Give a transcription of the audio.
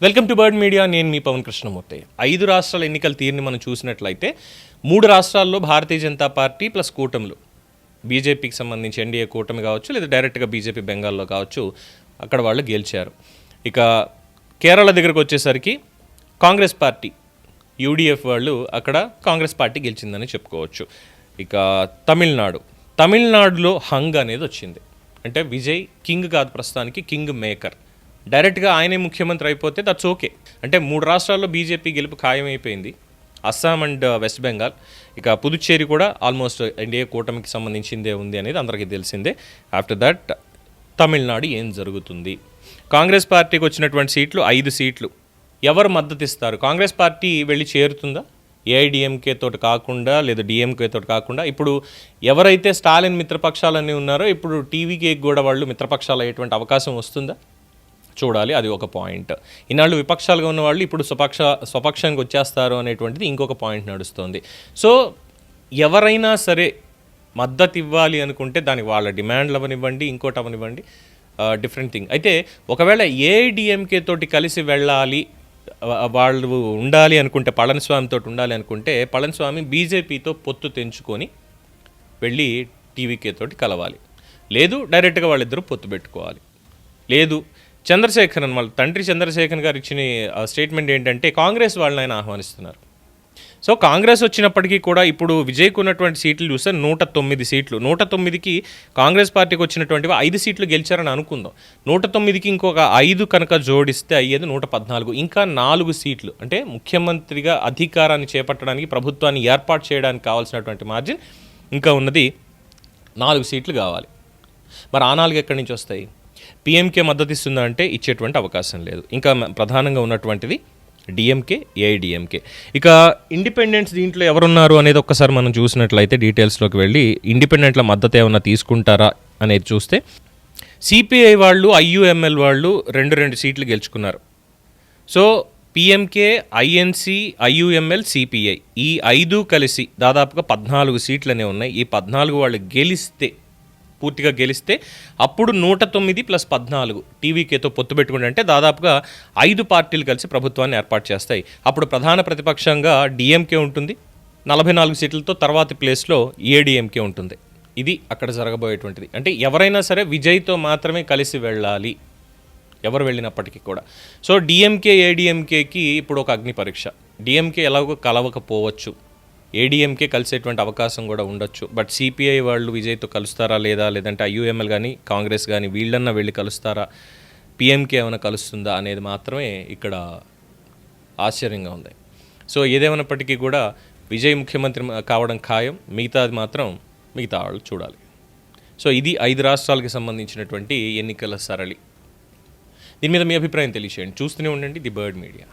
Welcome to bird media. నేను మీ పవన్ కృష్ణమూర్తి. 5 రాష్ట్రాల ఎన్నికల తీరుని మనం చూసినట్లయితే 3 రాష్ట్రాల్లో భారతీయ జనతా పార్టీ ప్లస్ కూటములు, బీజేపీకి సంబంధించి ఎన్డీఏ కూటమి కావచ్చు, లేదా డైరెక్ట్గా బీజేపీ బెంగాల్లో కావచ్చు, అక్కడ వాళ్ళు గెలిచారు. ఇక కేరళ దగ్గరకు వచ్చేసరికి కాంగ్రెస్ పార్టీ యూడీఎఫ్ వాళ్ళు అక్కడ కాంగ్రెస్ పార్టీ గెలిచిందని చెప్పుకోవచ్చు. ఇక తమిళనాడులో హంగ్ అనేది వచ్చింది. అంటే విజయ్ కింగ్ కాదు, ప్రస్తుతానికి కింగ్ మేకర్. డైరెక్ట్గా ఆయనే ముఖ్యమంత్రి అయిపోతే దట్స్ ఓకే. అంటే 3 రాష్ట్రాల్లో బీజేపీ గెలుపు ఖాయమైపోయింది, అస్సాం అండ్ వెస్ట్ బెంగాల్. ఇక పుదుచ్చేరి కూడా ఆల్మోస్ట్ ఎన్డీఏ కూటమికి సంబంధించిందే ఉంది అనేది అందరికీ తెలిసిందే. ఆఫ్టర్ దట్ తమిళనాడు ఏం జరుగుతుంది? కాంగ్రెస్ పార్టీకి వచ్చినటువంటి సీట్లు 5 సీట్లు ఎవరు మద్దతు ఇస్తారు? కాంగ్రెస్ పార్టీ వెళ్ళి చేరుతుందా? ఏఐడిఎంకే తోటి కాకుండా, లేదా డిఎంకే తోటి కాకుండా, ఇప్పుడు ఎవరైతే స్టాలిన్ మిత్రపక్షాలన్నీ ఉన్నారో ఇప్పుడు టీవీకే కూడా వాళ్ళు మిత్రపక్షాలు అయ్యేటువంటి అవకాశం వస్తుందా? చూడాలి. అది ఒక పాయింట్. ఇన్నాళ్ళు విపక్షాలుగా ఉన్న వాళ్ళు ఇప్పుడు స్వపక్షానికి వచ్చేస్తారు అనేటువంటిది ఇంకొక పాయింట్ నడుస్తుంది. సో ఎవరైనా సరే మద్దతు ఇవ్వాలి అనుకుంటే దానికి వాళ్ళ డిమాండ్లు అవనివ్వండి, ఇంకోటి అవనివ్వండి, డిఫరెంట్ థింగ్. అయితే ఒకవేళ ఏఐడిఎంకే తోటి కలిసి వెళ్ళాలి, వాళ్ళు ఉండాలి అనుకుంటే, పళనిస్వామితో ఉండాలి అనుకుంటే, పళనిస్వామి బీజేపీతో పొత్తు తెంచుకొని వెళ్ళి టీవీకే తోటి కలవాలి. లేదు డైరెక్ట్గా వాళ్ళిద్దరూ పొత్తు పెట్టుకోవాలి. లేదు చంద్రశేఖరన్, వాళ్ళ తండ్రి చంద్రశేఖరన్ గారు ఇచ్చిన స్టేట్మెంట్ ఏంటంటే కాంగ్రెస్ వాళ్ళని ఆయన ఆహ్వానిస్తున్నారు. సో కాంగ్రెస్ వచ్చినప్పటికీ కూడా ఇప్పుడు విజయ్కు ఉన్నటువంటి సీట్లు చూస్తే 109 సీట్లు. 109కి కాంగ్రెస్ పార్టీకి వచ్చినటువంటివి 5 సీట్లు గెలిచారని అనుకుందాం. 109కి ఇంకొక 5 కనుక జోడిస్తే అయ్యేది 114. ఇంకా 4 సీట్లు, అంటే ముఖ్యమంత్రిగా అధికారాన్ని చేపట్టడానికి, ప్రభుత్వాన్ని ఏర్పాటు చేయడానికి కావాల్సినటువంటి మార్జిన్ ఇంకా ఉన్నది 4 సీట్లు కావాలి. మరి ఆ 4 ఎక్కడి నుంచి వస్తాయి? పిఎంకే మద్దతు ఇస్తుందా అంటే ఇచ్చేటువంటి అవకాశం లేదు. ఇంకా ప్రధానంగా ఉన్నటువంటిది డిఎంకే, ఏఐడిఎంకే. ఇక ఇండిపెండెంట్స్ దీంట్లో ఎవరున్నారు అనేది ఒక్కసారి మనం చూసినట్లయితే డీటెయిల్స్లోకి వెళ్ళి ఇండిపెండెంట్ల మద్దతు ఏమన్నా తీసుకుంటారా అనేది చూస్తే సిపిఐ వాళ్ళు, ఐయుఎంఎల్ వాళ్ళు 2 సీట్లు గెలుచుకున్నారు. So PMK, INC, IUML, CPI ఈ 5 కలిసి దాదాపుగా 14 సీట్లు అనేవి ఉన్నాయి. ఈ 14 వాళ్ళు పూర్తిగా గెలిస్తే అప్పుడు 109 + 14 టీవీకేతో పొత్తు పెట్టుకుంటే, అంటే దాదాపుగా 5 పార్టీలు కలిసి ప్రభుత్వాన్ని ఏర్పాటు చేస్తాయి. అప్పుడు ప్రధాన ప్రతిపక్షంగా డిఎంకే ఉంటుంది 44 సీట్లతో, తర్వాతి ప్లేస్లో ఏడిఎంకే ఉంటుంది. ఇది అక్కడ జరగబోయేటువంటిది. అంటే ఎవరైనా సరే విజయ్తో మాత్రమే కలిసి వెళ్ళాలి, ఎవరు వెళ్ళినప్పటికీ కూడా. సో డిఎంకే, ఏడిఎంకేకి ఇప్పుడు ఒక అగ్ని పరీక్ష. డిఎంకే ఎలాగో కలవకపోవచ్చు, ఏడిఎంకే కలిసేటువంటి అవకాశం కూడా ఉండొచ్చు. బట్ సిపిఐ వాళ్ళు విజయ్తో కలుస్తారా లేదా, లేదంటే ఐయుఎంఎల్ కానీ కాంగ్రెస్ కానీ వీళ్ళన్నా వెళ్ళి కలుస్తారా, పిఎంకే ఏమైనా కలుస్తుందా అనేది మాత్రమే ఇక్కడ ఆశ్చర్యంగా ఉంది. సో ఏదేమైనప్పటికీ కూడా విజయ్ ముఖ్యమంత్రి కావడం ఖాయం, మిగతాది మాత్రం మిగతా వాళ్ళు చూడాలి. సో ఇది 5 రాష్ట్రాలకి సంబంధించినటువంటి ఎన్నికల సరళి. దీని మీద మీ అభిప్రాయం తెలియచేయండి. చూస్తూనే ఉండండి ది బర్డ్ మీడియా.